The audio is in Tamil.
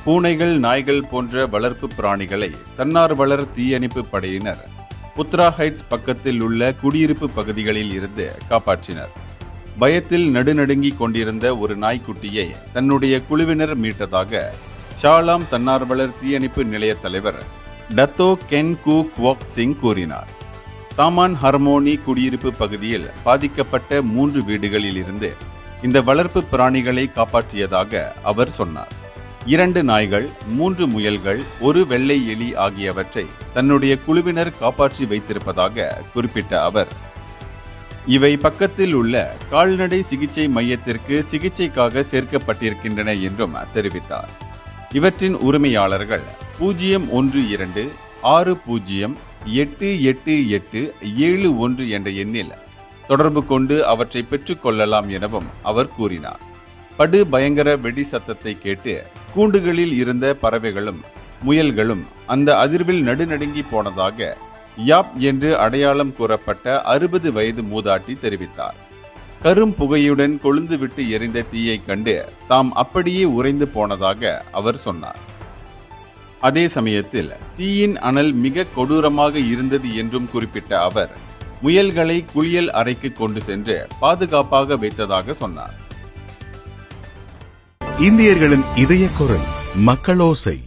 பூனைகள், நாய்கள் போன்ற வளர்ப்பு பிராணிகளை தன்னார்வலர் தீயணைப்பு படையினர் புத்ரா ஹைட்ஸ் பக்கத்தில் உள்ள குடியிருப்பு பகுதிகளில் இருந்து காப்பாற்றினர். பயத்தில் நடுநடுங்கிக் கொண்டிருந்த ஒரு நாய்க்குட்டியை தன்னுடைய குழுவினர் மீட்டதாக ஷாலாம் தன்னார்வலர் தீயணைப்பு நிலைய தலைவர் டத்தோ கென் கூ குவாக் சிங் கூறினார். தாமான் ஹர்மோனி குடியிருப்பு பகுதியில் பாதிக்கப்பட்ட 3 வீடுகளில் இருந்து இந்த வளர்ப்பு பிராணிகளை காப்பாற்றியதாக அவர் சொன்னார். 2 நாய்கள், 3 முயல்கள், 1 வெள்ளை எலி ஆகியவற்றை தன்னுடைய குழுவினர் காப்பாற்றி வைத்திருப்பதாக குறிப்பிட்ட அவர், இவை பக்கத்தில் உள்ள கால்நடை சிகிச்சை மையத்திற்கு சிகிச்சைக்காக சேர்க்கப்பட்டிருக்கின்றன என்றும் தெரிவித்தார். இவற்றின் உரிமையாளர்கள் 01260888871 என்ற எண்ணில் தொடர்பு கொண்டு அவற்றை பெற்றுக்கொள்ளலாம் எனவும் அவர் கூறினார். படு பயங்கர வெடி சத்தத்தை கேட்டு கூண்டுகளில் இருந்த பறவைகளும் முயல்களும் அந்த அதிர்வில் நடுநடுங்கி போனதாக யாப் என்று அடையாளம் கூறப்பட்ட 60 வயது மூதாட்டி தெரிவித்தார். கரும் புகையுடன் கொழுந்துவிட்டு எரிந்த தீயை கண்டு தாம் அப்படியே உறைந்து போனதாக அவர் சொன்னார். அதே சமயத்தில் தீயின் அனல் மிக கொடூரமாக இருந்தது என்றும் குறிப்பிட்ட அவர், முயல்களை குளியல் அறைக்கு கொண்டு சென்று பாதுகாப்பாக வைத்ததாக சொன்னார். இந்தியர்களின் இதய குரல் மக்களோசை.